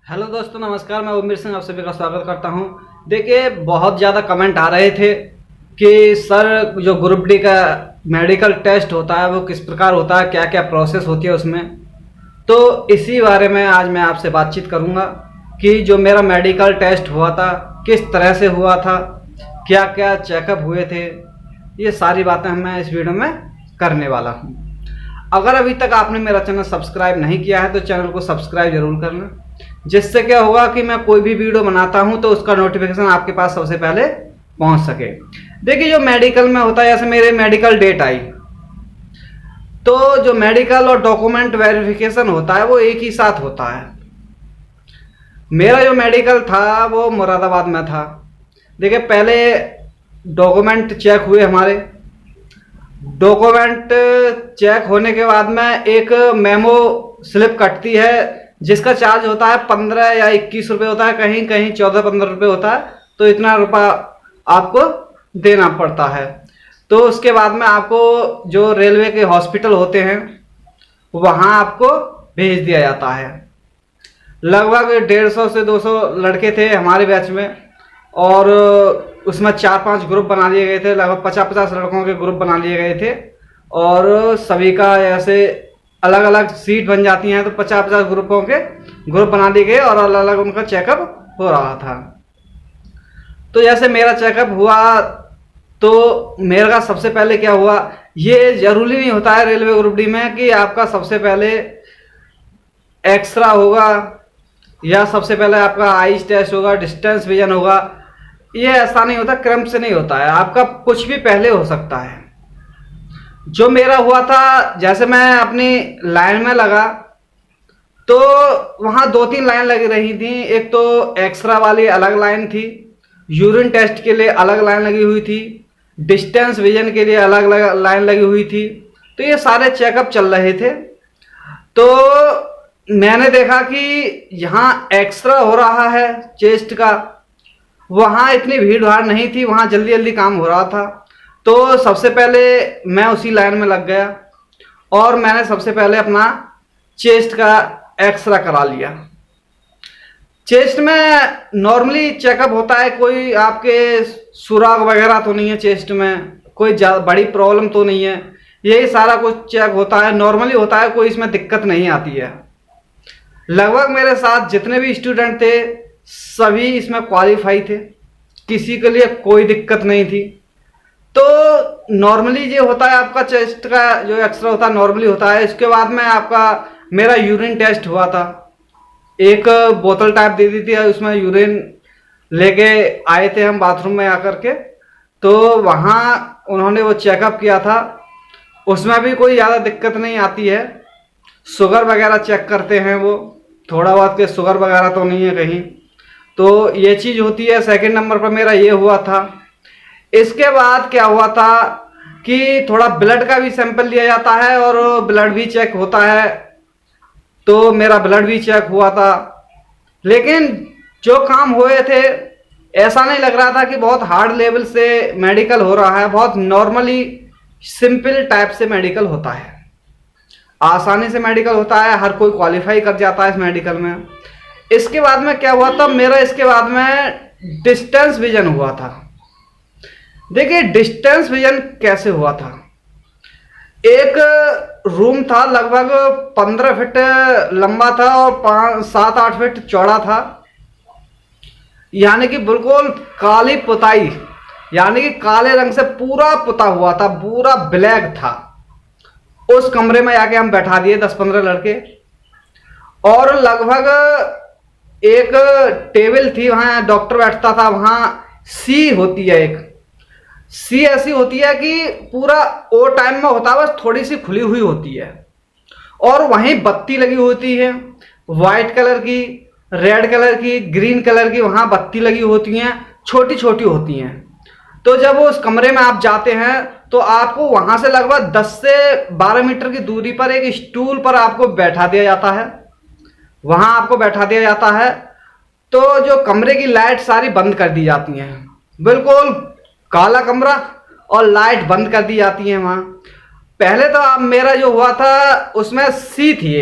Hello दोस्तों, नमस्कार। मैं उमेर सिंह आप सभी का स्वागत करता हूं। देखिए, बहुत ज़्यादा कमेंट आ रहे थे कि सर जो ग्रुप डी का मेडिकल टेस्ट होता है वो किस प्रकार होता है, क्या क्या प्रोसेस होती है उसमें। तो इसी बारे में आज मैं आपसे बातचीत करूंगा कि जो मेरा मेडिकल टेस्ट हुआ था किस तरह से हुआ था, क्या क्या चेकअप हुए थे, ये सारी बातें मैं इस वीडियो में करने वाला हूँ। अगर अभी तक आपने मेरा चैनल सब्सक्राइब नहीं किया है तो चैनल को सब्सक्राइब जरूर करना, जिससे क्या होगा कि मैं कोई भी वीडियो बनाता हूं तो उसका नोटिफिकेशन आपके पास सबसे पहले पहुंच सके। देखिए, जो मेडिकल में होता है, जैसे मेरे मेडिकल डेट आई तो जो मेडिकल और डॉक्यूमेंट वेरिफिकेशन होता है वो एक ही साथ होता है। मेरा जो मेडिकल था वो मुरादाबाद में था। देखिए, पहले डॉक्यूमेंट चेक हुए हमारे। डॉक्यूमेंट चेक होने के बाद में एक मेमो स्लिप कटती है जिसका चार्ज होता है 15 या 21 रुपये होता है, कहीं कहीं 14-15 रुपये होता है। तो इतना रुपया आपको देना पड़ता है। तो उसके बाद में आपको जो रेलवे के हॉस्पिटल होते हैं वहाँ आपको भेज दिया जाता है। लगभग 150 से 200 लड़के थे हमारे बैच में, और उसमें 4-5 ग्रुप बना लिए गए थे। लगभग 50-50 लड़कों के ग्रुप बना लिए गए थे, और सभी का ऐसे अलग अलग सीट बन जाती हैं, तो 50-50 ग्रुपों के ग्रुप बना दिए गए और अलग अलग उनका चेकअप हो रहा था। तो जैसे मेरा चेकअप हुआ तो मेरा सबसे पहले क्या हुआ, ये जरूरी नहीं होता है रेलवे ग्रुप डी में कि आपका सबसे पहले एक्सरा होगा या सबसे पहले आपका आईज टेस्ट होगा, डिस्टेंस विजन होगा। ये ऐसा नहीं होता, क्रम से नहीं होता है, आपका कुछ भी पहले हो सकता है। जो मेरा हुआ था, जैसे मैं अपनी लाइन में लगा तो वहाँ 2-3 लाइन लगी रही थी। एक तो एक्सरा वाली अलग लाइन थी, यूरिन टेस्ट के लिए अलग लाइन लगी हुई थी, डिस्टेंस विजन के लिए अलग लाइन लगी हुई थी। तो ये सारे चेकअप चल रहे थे। तो मैंने देखा कि यहाँ एक्सरा हो रहा है चेस्ट का, वहाँ इतनी भीड़ भाड़ नहीं थी, वहाँ जल्दी जल्दी काम हो रहा था। तो सबसे पहले मैं उसी लाइन में लग गया और मैंने सबसे पहले अपना चेस्ट का एक्सरा करा लिया। चेस्ट में नॉर्मली चेकअप होता है, कोई आपके सुराग वगैरह तो नहीं है, चेस्ट में कोई बड़ी प्रॉब्लम तो नहीं है, यही सारा कुछ चेक होता है, नॉर्मली होता है, कोई इसमें दिक्कत नहीं आती है। लगभग मेरे साथ जितने भी स्टूडेंट थे सभी इसमें क्वालिफाई थे, किसी के लिए कोई दिक्कत नहीं थी। तो नॉर्मली जो होता है आपका चेस्ट का जो एक्सरा होता है नॉर्मली होता है। इसके बाद में आपका मेरा यूरिन टेस्ट हुआ था। एक बोतल टाइप दे दी थी, उसमें यूरिन लेके आए थे हम बाथरूम में आकर के। तो वहाँ उन्होंने वो चेकअप किया था, उसमें भी कोई ज़्यादा दिक्कत नहीं आती है। शुगर वगैरह चेक करते हैं वो, थोड़ा बहुत के शुगर वगैरह तो नहीं है कहीं। तो ये चीज़ होती है। सेकंड नंबर पर मेरा ये हुआ था। इसके बाद क्या हुआ था कि थोड़ा ब्लड का भी सैंपल लिया जाता है और ब्लड भी चेक होता है। तो मेरा ब्लड भी चेक हुआ था, लेकिन जो काम हुए थे ऐसा नहीं लग रहा था कि बहुत हार्ड लेवल से मेडिकल हो रहा है। बहुत नॉर्मली सिंपल टाइप से मेडिकल होता है, आसानी से मेडिकल होता है, हर कोई क्वालिफाई कर जाता है इस मेडिकल में। इसके बाद में क्या हुआ था मेरा, इसके बाद में डिस्टेंस विजन हुआ था। देखिए, डिस्टेंस विजन कैसे हुआ था। एक रूम था, लगभग 15 फीट लंबा था और 7-8 फीट चौड़ा था, यानी कि बिल्कुल काली पुताई, यानी कि काले रंग से पूरा पुता हुआ था, पूरा ब्लैक था। उस कमरे में आके हम बैठा दिए 10-15 लड़के, और लगभग एक टेबल थी, वहां डॉक्टर बैठता था। वहां सी होती है, एक सी ऐसी होती है कि पूरा ओ टाइम में होता है, बस थोड़ी सी खुली हुई होती है, और वहीं बत्ती लगी होती है, वाइट कलर की, रेड कलर की, ग्रीन कलर की, वहां बत्ती लगी होती हैं, छोटी छोटी होती हैं। तो जब उस कमरे में आप जाते हैं तो आपको वहां से लगभग 10 से 12 मीटर की दूरी पर एक स्टूल पर आपको बैठा दिया जाता है, वहां आपको बैठा दिया जाता है। तो जो कमरे की लाइट सारी बंद कर दी जाती हैं, बिल्कुल काला कमरा, और लाइट बंद कर दी जाती है वहां। पहले तो आप मेरा जो हुआ था उसमें सी थी,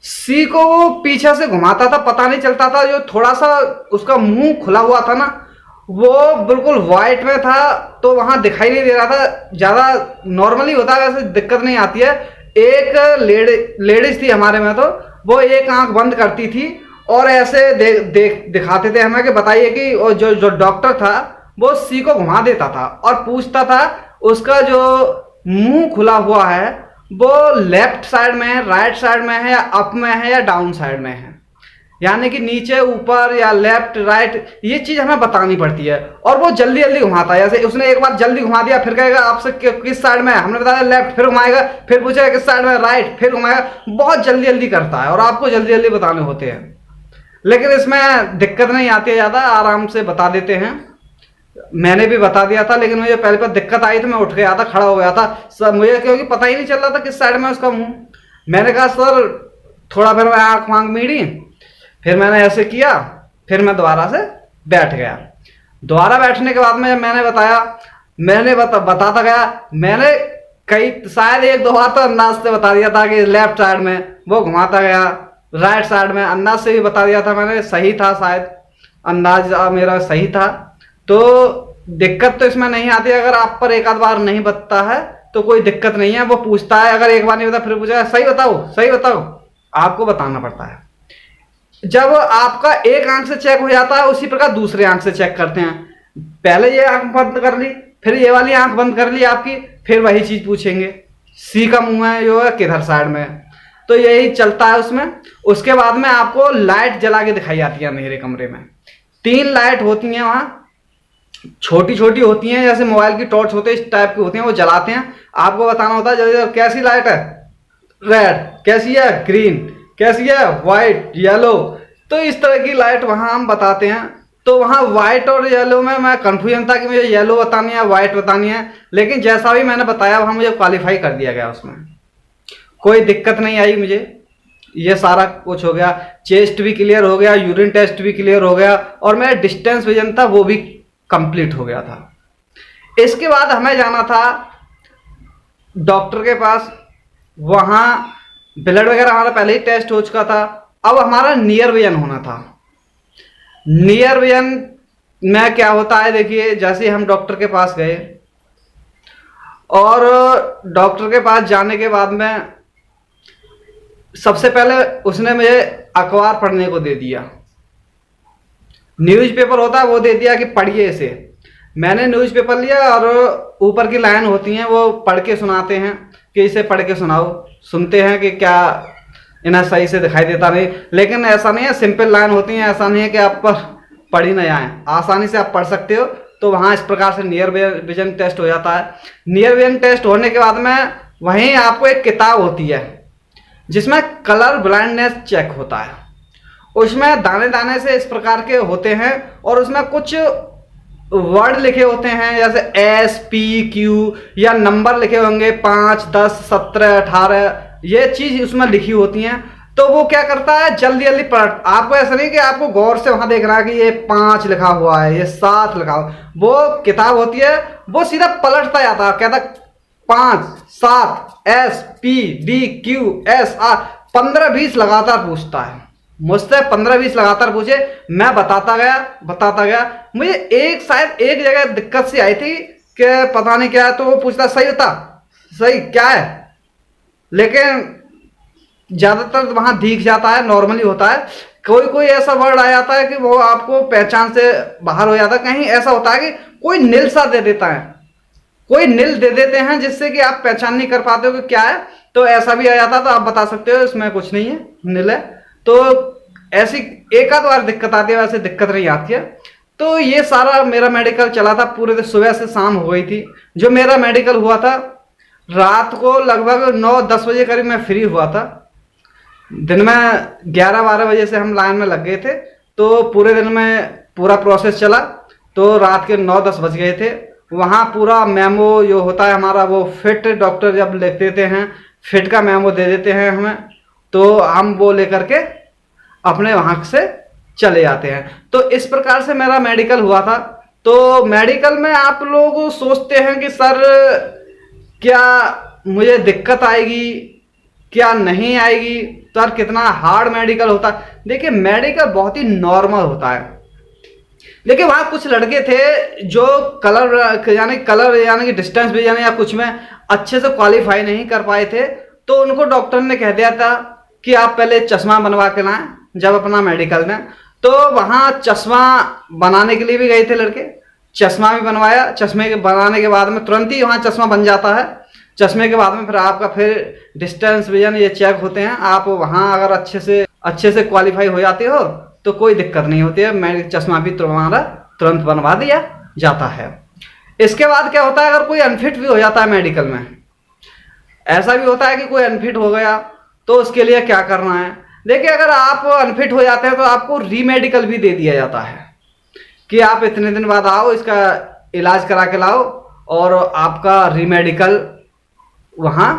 सी को वो पीछे से घुमाता था, पता नहीं चलता था। जो थोड़ा सा उसका मुंह खुला हुआ था ना, वो बिल्कुल वाइट में था, तो वहां दिखाई नहीं दे रहा था। ज्यादा नॉर्मली होता है, वैसे दिक्कत नहीं आती है। एक लेडीज थी हमारे में, तो वो एक आंख बंद करती थी और ऐसे दिखाते थे हमें कि बताइए कि, और जो जो डॉक्टर था वो सी को घुमा देता था और पूछता था उसका जो मुंह खुला हुआ है वो लेफ्ट साइड में है, राइट साइड में है, या अप में है, या डाउन साइड में है, यानी कि नीचे ऊपर या लेफ्ट राइट, ये चीज हमें बतानी पड़ती है। और वो जल्दी जल्दी घुमाता है, जैसे उसने एक बार जल्दी घुमा दिया, फिर कहेगा आपसे किस साइड में है, हमने बताया लेफ्ट, फिर घुमाएगा, फिर पूछेगा किस साइड में, राइट, फिर घुमाएगा। बहुत जल्दी जल्दी करता है और आपको जल्दी जल्दी बताने होते हैं। लेकिन इसमें दिक्कत नहीं आती है, ज्यादा आराम से बता देते हैं। मैंने भी बता दिया था, लेकिन मुझे पहले पर दिक्कत आई तो मैं उठ गया था, खड़ा हो गया था सर, मुझे क्योंकि पता ही नहीं चल रहा था किस साइड में उसका मुंह। मैंने कहा सर थोड़ा, फिर मैं आंख वाँख मीड़ी, फिर मैंने ऐसे किया, फिर मैं दोबारा से बैठ गया। दोबारा बैठने के बाद में जब मैंने बताया, मैंने बताता गया, मैंने कई शायद एक दो बार तो अंदाज से बता दिया था कि लेफ्ट साइड में, वो घुमाता गया, राइट साइड में अंदाज से भी बता दिया था मैंने, सही था शायद, अंदाज मेरा सही था। तो दिक्कत तो इसमें नहीं आती, अगर आप पर एक आध बार नहीं बता है तो कोई दिक्कत नहीं है। वो पूछता है, अगर एक बार नहीं बता फिर पूछेगा सही बताओ सही बताओ, आपको बताना पड़ता है। जब आपका एक आंख से चेक हो जाता है, उसी प्रकार दूसरे आंख से चेक करते हैं। पहले ये आंख बंद कर ली, फिर ये वाली आंख बंद कर ली आपकी, फिर वही चीज पूछेंगे सी का मुंह है जो है किधर साइड में है, तो यही चलता है उसमें। उसके बाद में आपको लाइट जला के दिखाई जाती है अंधेरे कमरे में। 3 लाइट होती हैं वहां, छोटी छोटी होती हैं, जैसे मोबाइल की टॉर्च होती है इस टाइप की होती हैं, वो जलाते हैं। आपको बताना होता है जल्दी कैसी लाइट है, रेड, कैसी है ग्रीन, कैसी है व्हाइट, येलो। तो इस तरह की लाइट वहां हम बताते हैं। तो वहां व्हाइट और येलो में मैं कंफ्यूजन था कि मुझे येलो बतानी है व्हाइट बतानी है, लेकिन जैसा भी मैंने बताया वहां मुझे क्वालिफाई कर दिया गया, उसमें कोई दिक्कत नहीं आई मुझे। ये सारा कुछ हो गया, चेस्ट भी क्लियर हो गया, यूरिन टेस्ट भी क्लियर हो गया, और मेरा डिस्टेंस विजन था वो भी कंप्लीट हो गया था। इसके बाद हमें जाना था डॉक्टर के पास, वहां ब्लड वगैरह हमारा पहले ही टेस्ट हो चुका था। अब हमारा नियर विजन होना था। नियर विजन में क्या होता है, देखिए जैसे हम डॉक्टर के पास गए, और डॉक्टर के पास जाने के बाद में सबसे पहले उसने मुझे अखबार पढ़ने को दे दिया, न्यूज़पेपर होता है वो दे दिया कि पढ़िए इसे। मैंने न्यूज़पेपर लिया और ऊपर की लाइन होती हैं वो पढ़ के सुनाते हैं कि इसे पढ़ के सुनाओ। सुनते हैं कि क्या इन्हें सही से दिखाई देता नहीं, लेकिन ऐसा नहीं है, सिंपल लाइन होती है, ऐसा नहीं है कि आप पर पढ़ ही नहीं आए, आसानी से आप पढ़ सकते हो। तो वहाँ इस प्रकार से नियर विजन टेस्ट हो जाता है। नियर विजन टेस्ट होने के बाद में वहीं आपको एक किताब होती है जिसमें कलर ब्लाइंडनेस चेक होता है। उसमें दाने दाने से इस प्रकार के होते हैं और उसमें कुछ वर्ड लिखे होते हैं, जैसे SPQ या नंबर लिखे होंगे 5, 10, 17, 18, ये चीज उसमें लिखी होती हैं। तो वो क्या करता है, जल्दी जल्दी पलट, आपको ऐसा नहीं कि आपको गौर से वहां देख रहा है कि ये 5 लिखा हुआ है, ये 7 लिखा हुआ, वो किताब होती है वो सीधा पलटता जाता है, कहता 5, 7, SPDQSR 15-20 लगातार पूछता है मुझसे, 15-20 लगातार पूछे, मैं बताता गया। मुझे एक शायद एक जगह दिक्कत सी आई थी कि पता नहीं क्या है, तो वो पूछता सही होता, सही क्या है, लेकिन ज्यादातर वहां दिख जाता है, नॉर्मली होता है। कोई कोई ऐसा वर्ड आ जाता है कि वो आपको पहचान से बाहर हो जाता है। कहीं ऐसा होता है कि कोई नील सा दे देता है, कोई नील दे देते हैं जिससे कि आप पहचान नहीं कर पाते हो कि क्या है। तो ऐसा भी आ जाता है, तो आप बता सकते हो इसमें कुछ नहीं है, नील है। तो ऐसी एक आध बार दिक्कत आती है, वैसे दिक्कत नहीं आती है। तो ये सारा मेरा मेडिकल चला था, पूरे दिन सुबह से शाम हो गई थी। जो मेरा मेडिकल हुआ था रात को लगभग 9-10 बजे करीब मैं फ्री हुआ था। दिन में 11-12 बजे से हम लाइन में लग गए थे, तो पूरे दिन में पूरा प्रोसेस चला, तो रात के 9-10 बज गए थे। वहाँ पूरा मेमो जो होता है हमारा, वो फिट डॉक्टर जब लिख देते हैं, फिट का मेमो दे देते हैं हमें, तो हम वो लेकर के अपने वहाँ से चले जाते हैं। तो इस प्रकार से मेरा मेडिकल हुआ था। तो मेडिकल में आप लोग सोचते हैं कि सर क्या मुझे दिक्कत आएगी क्या नहीं आएगी, सर कितना हार्ड मेडिकल होता है। देखिए मेडिकल बहुत ही नॉर्मल होता है। देखिए वहां कुछ लड़के थे जो कलर यानी कि डिस्टेंस भी या कुछ में अच्छे से क्वालिफाई नहीं कर पाए थे, तो उनको डॉक्टर ने कह दिया था कि आप पहले चश्मा बनवा के लाएं जब अपना मेडिकल दें। तो वहां चश्मा बनाने के लिए भी गए थे लड़के, चश्मा भी बनवाया। चश्मे के बनाने के बाद में तुरंत ही वहां चश्मा बन जाता है। चश्मे के बाद में फिर आपका फिर डिस्टेंस विजन ये चेक होते हैं। आप वहां अगर अच्छे से क्वालिफाई हो जाते हो तो कोई दिक्कत नहीं होती है, मैं चश्मा भी तुम्हारा तुरंत बनवा दिया जाता है। इसके बाद क्या होता है, अगर कोई अनफिट भी हो जाता है मेडिकल में, ऐसा भी होता है कि कोई अनफिट हो गया तो उसके लिए क्या करना है। देखिए अगर आप अनफिट हो जाते हैं तो आपको रीमेडिकल भी दे दिया जाता है कि आप इतने दिन बाद आओ, इसका इलाज करा के लाओ और आपका रीमेडिकल वहाँ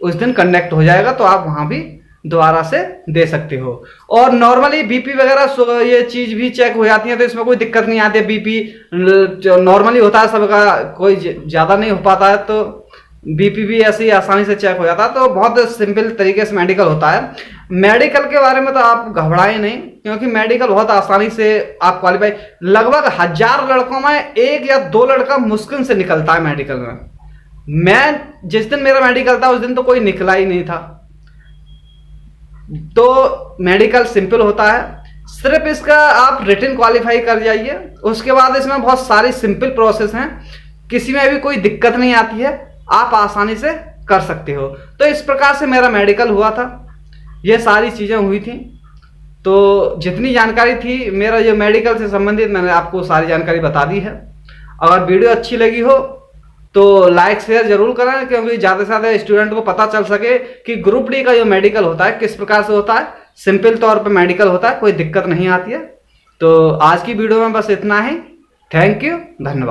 उस दिन कंडक्ट हो जाएगा, तो आप वहाँ भी दोबारा से दे सकते हो। और नॉर्मली बीपी वगैरह ये चीज़ भी चेक हो जाती है, तो इसमें कोई दिक्कत नहीं आती है। बीपी नॉर्मली होता है सबका, कोई ज़्यादा नहीं हो पाता है, तो बीपी भी ऐसे ही आसानी से चेक हो जाता है। तो बहुत सिंपल तरीके से मेडिकल होता है। मेडिकल के बारे में तो आप घबराएं नहीं, क्योंकि मेडिकल बहुत आसानी से आप क्वालिफाई, लगभग 1000 लड़कों में 1 या 2 लड़का मुश्किल से निकलता है मेडिकल में। मैं जिस दिन मेरा मेडिकल था उस दिन तो कोई निकला ही नहीं था। तो मेडिकल सिंपल होता है, सिर्फ इसका आप रिटन क्वालिफाई कर जाइए, उसके बाद इसमें बहुत सारी सिंपल प्रोसेस हैं, किसी में भी कोई दिक्कत नहीं आती है, आप आसानी से कर सकते हो। तो इस प्रकार से मेरा मेडिकल हुआ था, ये सारी चीज़ें हुई थी। तो जितनी जानकारी थी मेरा जो मेडिकल से संबंधित, मैंने आपको सारी जानकारी बता दी है। अगर वीडियो अच्छी लगी हो तो लाइक शेयर जरूर करें, क्योंकि ज़्यादा से ज़्यादा स्टूडेंट को पता चल सके कि ग्रुप डी का जो मेडिकल होता है किस प्रकार से होता है। सिंपल तौर पे मेडिकल होता है, कोई दिक्कत नहीं आती है। तो आज की वीडियो में बस इतना ही। थैंक यू, धन्यवाद।